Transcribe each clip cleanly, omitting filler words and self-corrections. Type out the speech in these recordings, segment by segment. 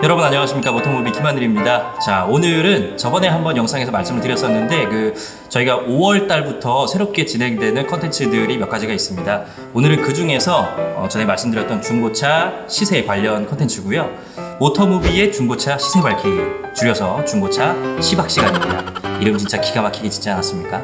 여러분 안녕하십니까, 모토모비 김하늘입니다. 자, 오늘은 저번에 한번 영상에서 말씀을 드렸었는데 저희가 5월 달부터 새롭게 진행되는 컨텐츠들이 몇 가지가 있습니다. 오늘은 그 중에서 전에 말씀드렸던 중고차 시세 관련 컨텐츠고요. 모토모비의 중고차 시세 밝히기, 줄여서 중고차 시박 시간입니다. 이름 진짜 기가 막히게 짓지 않았습니까?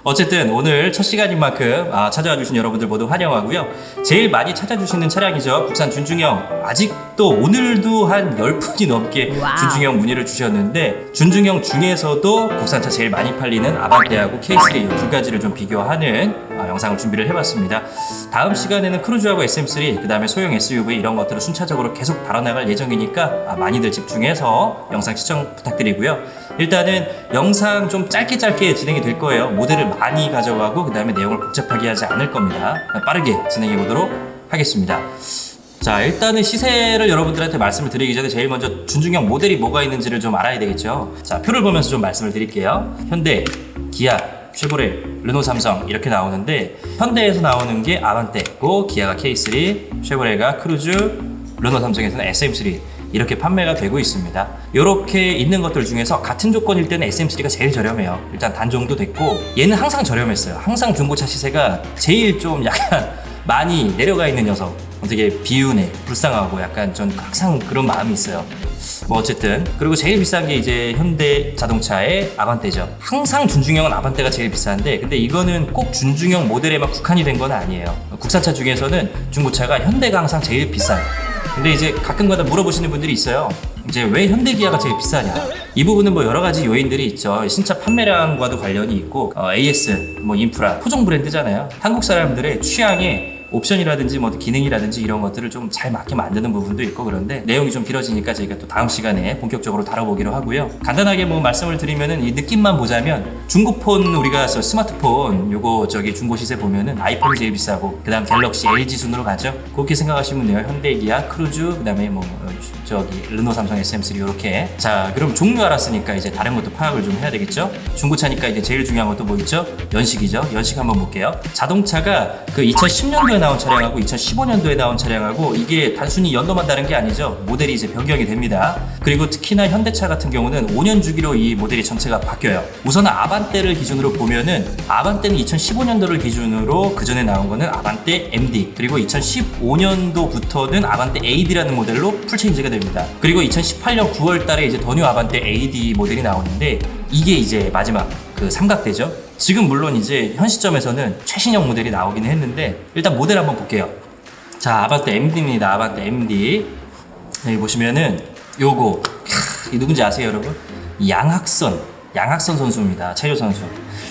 어쨌든 오늘 첫 시간인 만큼 찾아와 주신 여러분들 모두 환영하고요. 제일 많이 찾아주시는 차량이죠. 국산 준중형. 아직도 오늘도 한 10분이 넘게 준중형 문의를 주셨는데, 준중형 중에서도 국산차 제일 많이 팔리는 아반떼하고 K3 두 가지를 좀 비교하는 영상을 준비를 해봤습니다. 다음 시간에는 크루즈하고 SM3, 그 다음에 소형 SUV 이런 것들을 순차적으로 계속 다뤄나갈 예정이니까 많이들 집중해서 영상 시청 부탁드리고요. 일단은 영상 좀 짧게 진행이 될 거예요. 모델을 많이 가져가고 그 다음에 내용을 복잡하게 하지 않을 겁니다. 빠르게 진행해 보도록 하겠습니다. 자, 일단은 시세를 여러분들한테 말씀을 드리기 전에 제일 먼저 준중형 모델이 뭐가 있는지를 좀 알아야 되겠죠. 자, 표를 보면서 좀 말씀을 드릴게요. 현대, 기아, 쉐보레, 르노, 삼성 이렇게 나오는데, 현대에서 나오는 게 아반떼고, 기아가 K3, 쉐보레가 크루즈, 르노, 삼성에서는 SM3 이렇게 판매가 되고 있습니다. 이렇게 있는 것들 중에서 같은 조건일 때는 SM3가 제일 저렴해요. 일단 단종도 됐고, 얘는 항상 저렴했어요. 항상 중고차 시세가 제일 좀 약간 많이 내려가 있는 녀석, 되게 비운해, 불쌍하고 약간 전 항상 그런 마음이 있어요. 뭐 어쨌든, 그리고 제일 비싼 게 이제 현대 자동차의 아반떼죠. 항상 준중형은 아반떼가 제일 비싼데, 근데 이거는 꼭 준중형 모델에만 국한이 된 건 아니에요. 국산차 중에서는 중고차가 현대가 항상 제일 비싸요. 근데 이제 가끔가다 물어보시는 분들이 있어요. 이제 왜 현대 기아가 제일 비싸냐? 이 부분은 뭐 여러 가지 요인들이 있죠. 신차 판매량과도 관련이 있고, AS, 뭐 인프라, 토종 브랜드잖아요. 한국 사람들의 취향에 옵션이라든지 뭐 기능이라든지 이런 것들을 좀 잘 맞게 만드는 부분도 있고, 그런데 내용이 좀 길어지니까 저희가 또 다음 시간에 본격적으로 다뤄보기로 하고요. 간단하게 뭐 말씀을 드리면은 이 느낌만 보자면, 중고폰, 우리가 스마트폰 요거 중고 시세 보면은 아이폰이 제일 비싸고, 그 다음 갤럭시, LG 순으로 가죠. 그렇게 생각하시면 돼요. 현대, 기아, 크루즈, 그 다음에 뭐 르노, 삼성, SM3 요렇게. 자, 그럼 종류 알았으니까 이제 다른 것도 파악을 좀 해야 되겠죠. 중고차니까 이제 제일 중요한 것도 뭐 있죠? 연식이죠. 연식 한번 볼게요. 자동차가 그 2010년도에 나온 차량하고 2015년도에 나온 차량하고 이게 단순히 연도만 다른 게 아니죠. 모델이 이제 변경이 됩니다. 그리고 특히나 현대차 같은 경우는 5년 주기로 이 모델이 전체가 바뀌어요. 우선 아반떼를 기준으로 보면은, 아반떼는 2015년도를 기준으로 그 전에 나온 거는 아반떼 MD, 그리고 2015년도부터는 아반떼 AD라는 모델로 풀체인지가 됩니다. 그리고 2018년 9월 달에 이제 더 뉴 아반떼 AD 모델이 나오는데, 이게 이제 마지막 그 삼각대죠. 지금 물론 이제 현 시점에서는 최신형 모델이 나오기는 했는데, 일단 모델 한번 볼게요. 자, 아반떼 MD입니다. 아반떼 MD. 여기 보시면은 요거 이 누군지 아세요, 여러분? 양학선 선수입니다. 체조 선수.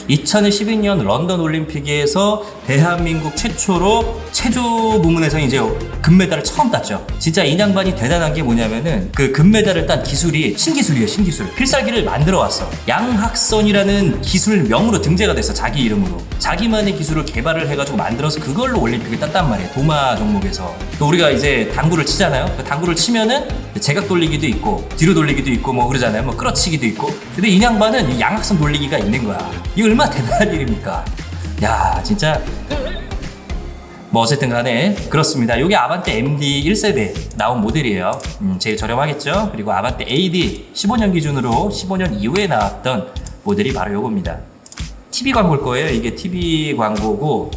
2012년 런던 올림픽에서 대한민국 최초로 체조 부문에서 이제 금메달을 처음 땄죠. 진짜 이 양반이 대단한 게 뭐냐면은, 그 금메달을 딴 기술이 신기술이에요. 신기술. 필살기를 만들어 왔어. 양학선이라는 기술명으로 등재가 됐어. 자기 이름으로. 자기만의 기술을 개발을 해가지고 만들어서 그걸로 올림픽을 땄단 말이에요. 도마 종목에서. 우리가 이제 당구를 치잖아요. 그 당구를 치면은 제각 돌리기도 있고, 뒤로 돌리기도 있고, 뭐 그러잖아요. 뭐 끌어치기도 있고. 근데 이 양반은 이 양학선 돌리기가 있는 거야. 이거 얼마나 대단한 일입니까? 야, 진짜. 뭐 어쨌든 간에 그렇습니다. 이게 아반떼 MD 1세대 나온 모델이에요. 제일 저렴하겠죠. 그리고 아반떼 AD 15년 기준으로 15년 이후에 나왔던 모델이 바로 요겁니다. TV 광고일 거예요. 이게 TV 광고고,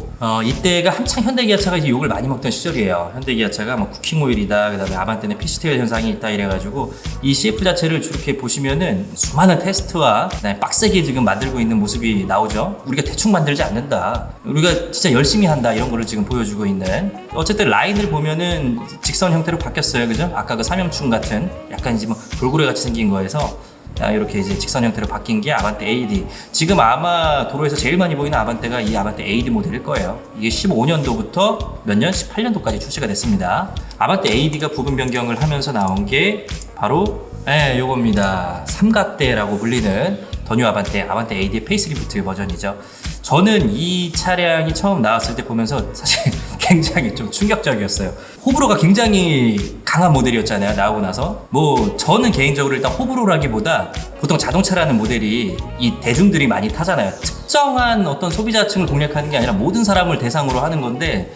이때가 한창 현대기아차가 이제 욕을 많이 먹던 시절이에요. 현대기아차가 뭐 쿠킹 오일이다, 그 다음에 아반떼는 피시테일 현상이 있다 이래가지고, 이 CF 자체를 이렇게 보시면은 수많은 테스트와 그다음에 빡세게 지금 만들고 있는 모습이 나오죠. 우리가 대충 만들지 않는다, 우리가 진짜 열심히 한다, 이런 거를 지금 보여주고 있는. 어쨌든 라인을 보면은 직선 형태로 바뀌었어요. 그죠? 아까 그 삼형충 같은 약간 이제 뭐 돌고래 같이 생긴 거에서 이렇게 이제 직선 형태로 바뀐 게 아반떼 AD. 지금 아마 도로에서 제일 많이 보이는 아반떼가 이 아반떼 AD 모델일 거예요. 이게 15년도부터 몇 년? 18년도까지 출시가 됐습니다. 아반떼 AD가 부분 변경을 하면서 나온 게 바로 요겁니다. 삼각대라고 불리는 더 뉴 아반떼 AD의 페이스리프트 버전이죠. 저는 이 차량이 처음 나왔을 때 보면서 사실 굉장히 좀 충격적이었어요. 호불호가 굉장히 강한 모델이었잖아요, 나오고 나서. 뭐 저는 개인적으로 일단 호불호라기보다, 보통 자동차라는 모델이 이 대중들이 많이 타잖아요. 특정한 어떤 소비자층을 공략하는 게 아니라 모든 사람을 대상으로 하는 건데,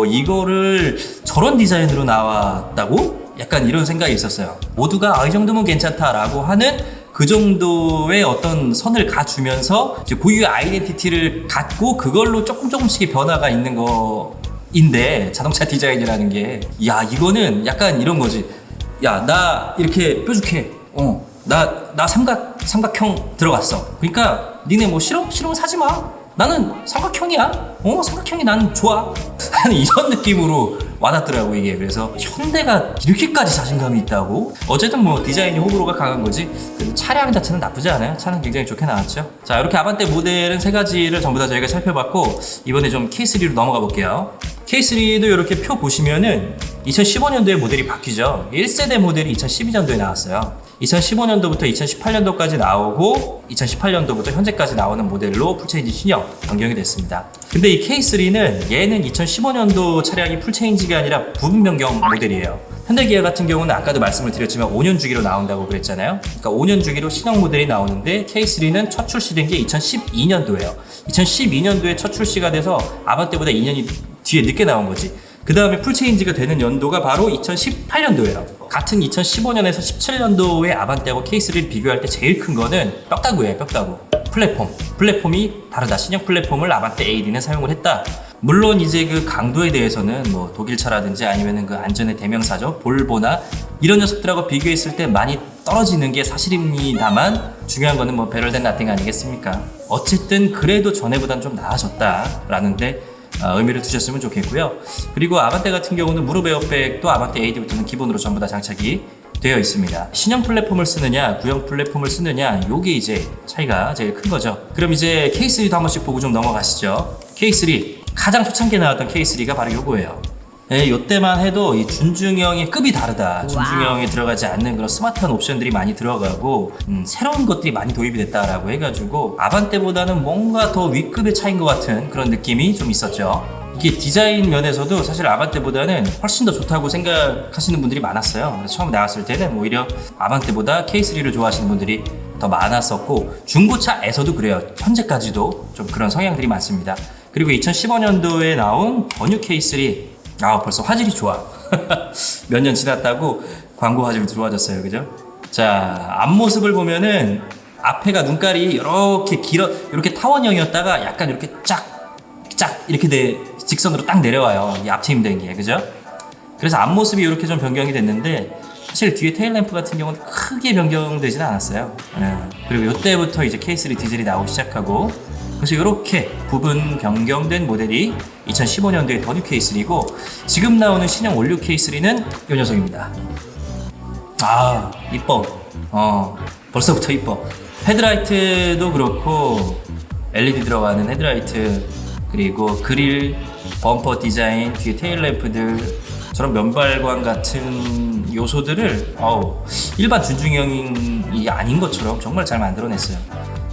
이거를 저런 디자인으로 나왔다고? 약간 이런 생각이 있었어요. 모두가 이 정도면 괜찮다라고 하는 그 정도의 어떤 선을 가주면서 이제 고유의 아이덴티티를 갖고 그걸로 조금씩의 변화가 있는 거인데, 자동차 디자인이라는 게, 야, 이거는 약간 이런 거지. 야, 나 이렇게 뾰족해. 나 삼각형 들어갔어. 그러니까 니네 뭐 싫어? 싫으면 사지 마. 나는 삼각형이야. 삼각형이 나는 좋아. 하는 이런 느낌으로 와닿더라고, 이게. 그래서 현대가 이렇게까지 자신감이 있다고? 어쨌든 뭐 디자인이 호불호가 강한 거지. 그 차량 자체는 나쁘지 않아요. 차는 굉장히 좋게 나왔죠. 자, 이렇게 아반떼 모델은 세 가지를 전부 다 저희가 살펴봤고, 이번에 좀 K3로 넘어가 볼게요. K3도 이렇게 표 보시면은 2015년도에 모델이 바뀌죠. 1세대 모델이 2012년도에 나왔어요. 2015년도부터 2018년도까지 나오고 2018년도부터 현재까지 나오는 모델로 풀체인지 신형 변경이 됐습니다. 근데 이 K3는 얘는 2015년도 차량이 풀체인지가 아니라 부분 변경 모델이에요. 현대기아 같은 경우는 아까도 말씀을 드렸지만 5년 주기로 나온다고 그랬잖아요. 그러니까 5년 주기로 신형 모델이 나오는데 K3는 첫 출시된 게 2012년도예요. 2012년도에 첫 출시가 돼서 아반떼보다 2년이 뒤에 늦게 나온 거지. 그 다음에 풀체인지가 되는 연도가 바로 2018년도예요. 같은 2015년에서 17년도의 아반떼하고 K3를 비교할 때 제일 큰 거는 뼈다구예요, 뼈다구. 플랫폼이 다르다. 신형 플랫폼을 아반떼 AD는 사용을 했다. 물론 이제 그 강도에 대해서는 뭐 독일차라든지 아니면은 그 안전의 대명사죠, 볼보나 이런 녀석들하고 비교했을 때 많이 떨어지는 게 사실입니다만, 중요한 거는 뭐 better than nothing 아니겠습니까? 어쨌든 그래도 전에보단 좀 나아졌다라는데 의미를 두셨으면 좋겠고요. 그리고 아반떼 같은 경우는 무릎 에어백도 아반떼 AD부터는 기본으로 전부 다 장착이 되어 있습니다. 신형 플랫폼을 쓰느냐 구형 플랫폼을 쓰느냐, 요게 이제 차이가 제일 큰 거죠. 그럼 이제 K3도 한 번씩 보고 좀 넘어가시죠. K3 가장 초창기에 나왔던 K3가 바로 요거예요. 네, 요때만 해도 이 준중형의 급이 다르다. 준중형에 들어가지 않는 그런 스마트한 옵션들이 많이 들어가고 새로운 것들이 많이 도입이 됐다라고 해가지고 아반떼보다는 뭔가 더 윗급의 차이인 것 같은 그런 느낌이 좀 있었죠. 이게 디자인 면에서도 사실 아반떼보다는 훨씬 더 좋다고 생각하시는 분들이 많았어요. 그래서 처음 나왔을 때는 오히려 아반떼보다 K3를 좋아하시는 분들이 더 많았었고, 중고차에서도 그래요. 현재까지도 좀 그런 성향들이 많습니다. 그리고 2015년도에 나온 더뉴 K3, 벌써 화질이 좋아. 몇 년 지났다고 광고 화질이 좋아졌어요, 그죠? 자, 앞모습을 보면은 앞에가 눈깔이 이렇게 이렇게 타원형이었다가 약간 이렇게 쫙 이렇게 직선으로 딱 내려와요. 이 앞트임된 게, 그죠? 그래서 앞모습이 이렇게 좀 변경이 됐는데, 사실 뒤에 테일램프 같은 경우는 크게 변경되지는 않았어요. 그리고 이때부터 이제 K3 디젤이 나오기 시작하고, 그래서 이렇게 부분 변경된 모델이 2015년도에 더뉴 K3고, 지금 나오는 신형 올류 K3는 이 녀석입니다. 이뻐. 벌써부터 이뻐. 헤드라이트도 그렇고, LED 들어가는 헤드라이트, 그리고 그릴, 범퍼 디자인, 뒤에 테일램프들, 저런 면발관 같은 요소들을 일반 준중형이 아닌 것처럼 정말 잘 만들어냈어요.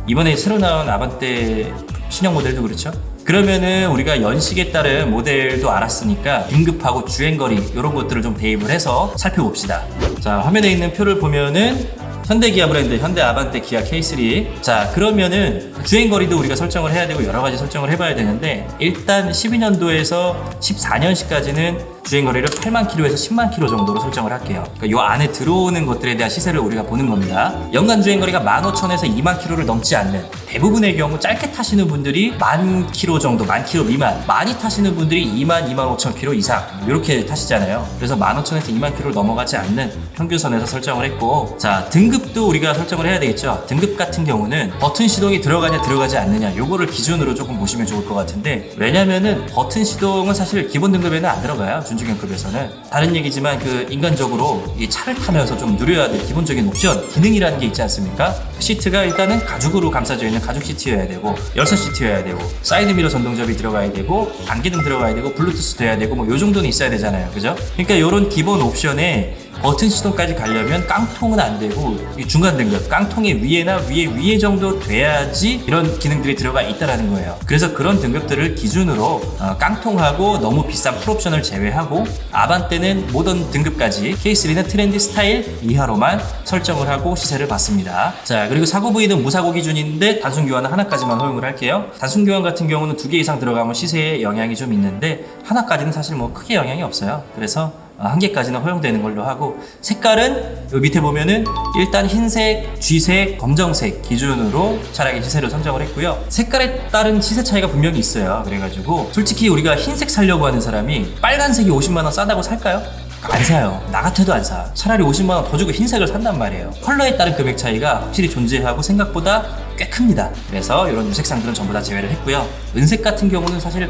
이번에 새로 나온 아반떼 신형 모델도 그렇죠? 그러면은 우리가 연식에 따른 모델도 알았으니까 등급하고 주행거리 이런 것들을 좀 대입을 해서 살펴봅시다. 자, 화면에 있는 표를 보면은 현대기아 브랜드, 현대 아반떼 기아 K3. 자, 그러면은 주행거리도 우리가 설정을 해야 되고 여러 가지 설정을 해봐야 되는데, 일단 12년도에서 14년시까지는 주행거리를 8만 킬로에서 10만 킬로 정도로 설정을 할게요. 그러니까 요 안에 들어오는 것들에 대한 시세를 우리가 보는 겁니다. 연간 주행거리가 15,000에서 2만 킬로를 넘지 않는, 대부분의 경우 짧게 타시는 분들이 1만 킬로 정도, 1만 킬로 미만, 많이 타시는 분들이 2만, 2만 5천 킬로 이상 이렇게 타시잖아요. 그래서 15,000에서 2만 킬로를 넘어가지 않는 평균선에서 설정을 했고, 자, 등급도 우리가 설정을 해야 되겠죠. 등급 같은 경우는 버튼 시동이 들어가냐 들어가지 않느냐, 요거를 기준으로 조금 보시면 좋을 것 같은데, 왜냐면은 버튼 시동은 사실 기본 등급에는 안 들어가요. 준중형급에서는. 다른 얘기지만 그 인간적으로 이 차를 타면서 좀 누려야 될 기본적인 옵션, 기능이라는 게 있지 않습니까? 시트가 일단은 가죽으로 감싸져 있는 가죽 시트여야 되고, 열선 시트여야 되고, 사이드미러 전동접이 들어가야 되고, 안기등 들어가야 되고, 블루투스 돼야 되고, 뭐 요 정도는 있어야 되잖아요, 그죠? 그러니까 요런 기본 옵션에 버튼 시동까지 가려면 깡통은 안 되고, 이 중간 등급, 깡통의 위에나 위에 정도 돼야지 이런 기능들이 들어가 있다라는 거예요. 그래서 그런 등급들을 기준으로 깡통하고 너무 비싼 풀옵션을 제외하고, 아반떼는 모던 등급까지, K3는 트렌디 스타일 이하로만 설정을 하고 시세를 받습니다. 자, 그리고 사고 부위는 무사고 기준인데 단순 교환은 하나까지만 허용을 할게요. 단순 교환 같은 경우는 2개 이상 들어가면 시세에 영향이 좀 있는데, 하나까지는 사실 뭐 크게 영향이 없어요. 그래서 한 개까지는 허용되는 걸로 하고, 색깔은 여기 밑에 보면은 일단 흰색, 쥐색, 검정색 기준으로 차량의 시세를 선정을 했고요. 색깔에 따른 시세 차이가 분명히 있어요. 그래가지고 솔직히 우리가 흰색 사려고 하는 사람이 빨간색이 50만 원 싸다고 살까요? 안 사요. 나 같아도 안 사. 차라리 50만 원 더 주고 흰색을 산단 말이에요. 컬러에 따른 금액 차이가 확실히 존재하고 생각보다 꽤 큽니다. 그래서 이런 유색상들은 전부 다 제외를 했고요. 은색 같은 경우는 사실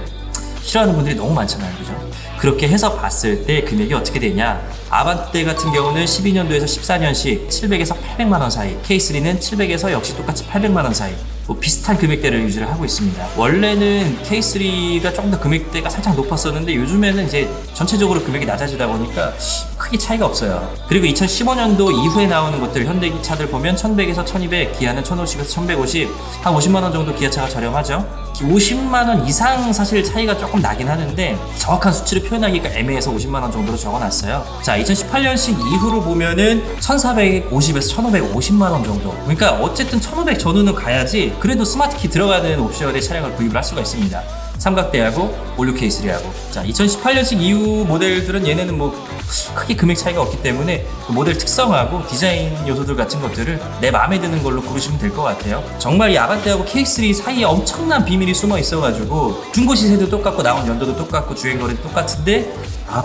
싫어하는 분들이 너무 많잖아요. 그죠? 그렇게 해서 봤을 때 금액이 어떻게 되냐. 아반떼 같은 경우는 12년도에서 14년식 700에서 800만 원 사이, K3는 700에서 역시 똑같이 800만 원 사이, 뭐 비슷한 금액대를 유지를 하고 있습니다. 원래는 K3가 조금 더 금액대가 살짝 높았었는데 요즘에는 이제 전체적으로 금액이 낮아지다 보니까 크게 차이가 없어요. 그리고 2015년도 이후에 나오는 것들 현대기차들 보면 1100에서 1200, 기아는 1050에서 1150, 한 50만 원 정도 기아차가 저렴하죠. 50만 원 이상 사실 차이가 조금 나긴 하는데 정확한 수치를 표현하기가 애매해서 50만 원 정도로 적어놨어요. 자, 2018년식 이후로 보면은 1450에서 1550만 원 정도. 그러니까 어쨌든 1500 전후는 가야지 그래도 스마트키 들어가는 옵션의 차량을 구입을 할 수가 있습니다. 삼각대하고 올류 K3하고. 자, 2018년식 이후 모델들은 얘네는 뭐 크게 금액 차이가 없기 때문에 그 모델 특성하고 디자인 요소들 같은 것들을 내 마음에 드는 걸로 고르시면 될 것 같아요. 정말 이 아반떼하고 K3 사이에 엄청난 비밀이 숨어 있어가지고 중고 시세도 똑같고 나온 연도도 똑같고 주행거리도 똑같은데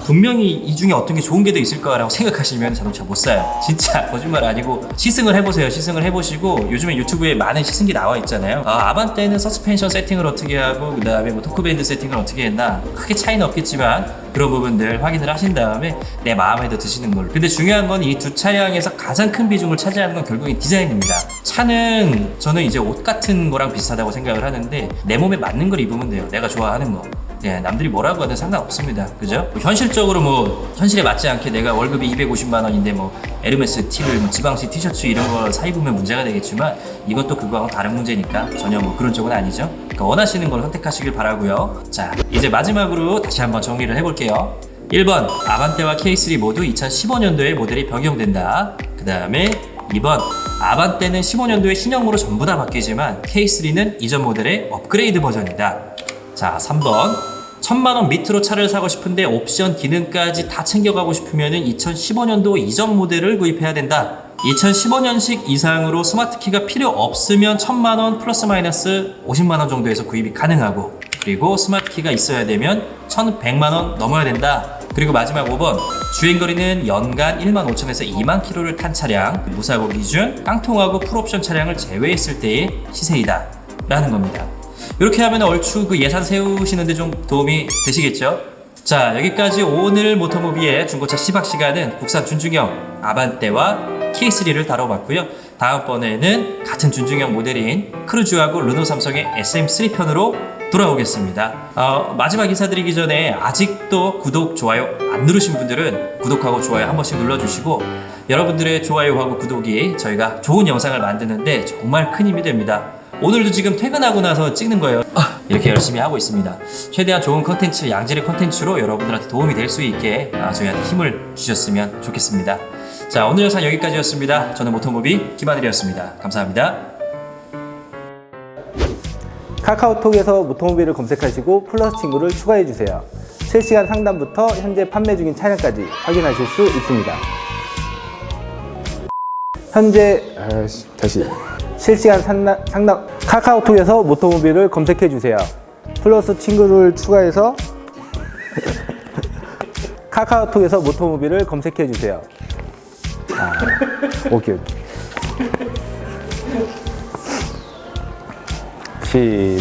분명히 이 중에 어떤 게 좋은 게 더 있을 거라고 생각하시면 자동차 못 사요. 진짜 거짓말 아니고 시승을 해보세요. 시승을 해보시고 요즘에 유튜브에 많은 시승기 나와 있잖아요. 아반떼는 서스펜션 세팅을 어떻게 하고 그 다음에 뭐 토크밴드 세팅을 어떻게 했나 크게 차이는 없겠지만 그런 부분들 확인을 하신 다음에 내 마음에 더 드시는 걸로. 근데 중요한 건 이 두 차량에서 가장 큰 비중을 차지하는 건 결국엔 디자인입니다. 차는 저는 이제 옷 같은 거랑 비슷하다고 생각을 하는데 내 몸에 맞는 걸 입으면 돼요. 내가 좋아하는 거. 예, 남들이 뭐라고 하든 상관없습니다. 그죠? 뭐 현실적으로 뭐 현실에 맞지 않게 내가 월급이 250만 원인데 뭐 에르메스 티를 뭐 지방시 티셔츠 이런 걸 사 입으면 문제가 되겠지만 이것도 그거하고 다른 문제니까 전혀 뭐 그런 쪽은 아니죠. 그러니까 원하시는 걸 선택하시길 바라고요. 자, 이제 마지막으로 다시 한번 정리를 해볼게요. 1번 아반떼와 K3 모두 2015년도에 모델이 변경된다. 그 다음에 2번 아반떼는 15년도에 신형으로 전부 다 바뀌지만 K3는 이전 모델의 업그레이드 버전이다. 자, 3번 1000만원 밑으로 차를 사고 싶은데 옵션 기능까지 다 챙겨가고 싶으면 2015년도 이전 모델을 구입해야 된다. 2015년식 이상으로 스마트키가 필요 없으면 1000만원 플러스 마이너스 50만원 정도에서 구입이 가능하고, 그리고 스마트키가 있어야 되면 1100만원 넘어야 된다. 그리고 마지막 5번 주행거리는 연간 1만 5천에서 2만 킬로를 탄 차량, 무사고 기준, 깡통하고 풀옵션 차량을 제외했을 때의 시세이다 라는 겁니다. 이렇게 하면 얼추 그 예산 세우시는데 좀 도움이 되시겠죠? 자, 여기까지 오늘 모터무비의 중고차 시박 시간은 국산 준중형 아반떼와 K3를 다뤄봤고요. 다음번에는 같은 준중형 모델인 크루즈하고 르노 삼성의 SM3 편으로 돌아오겠습니다. 마지막 인사드리기 전에 아직도 구독, 좋아요 안 누르신 분들은 구독하고 좋아요 한 번씩 눌러주시고, 여러분들의 좋아요하고 구독이 저희가 좋은 영상을 만드는데 정말 큰 힘이 됩니다. 오늘도 지금 퇴근하고 나서 찍는 거예요. 이렇게 열심히 하고 있습니다. 최대한 좋은 컨텐츠, 양질의 컨텐츠로 여러분들한테 도움이 될 수 있게 저희한테 힘을 주셨으면 좋겠습니다. 자, 오늘 영상 여기까지였습니다. 저는 모터무비 김하늘이었습니다. 감사합니다. 카카오톡에서 모터무비를 검색하시고 플러스 친구를 추가해주세요. 실시간 상담부터 현재 판매 중인 차량까지 확인하실 수 있습니다. 현재 실시간 상담 카카오톡에서 모터무비를 검색해주세요. 플러스 친구를 추가해서 카카오톡에서 모터무비를 검색해주세요. 오케이. 시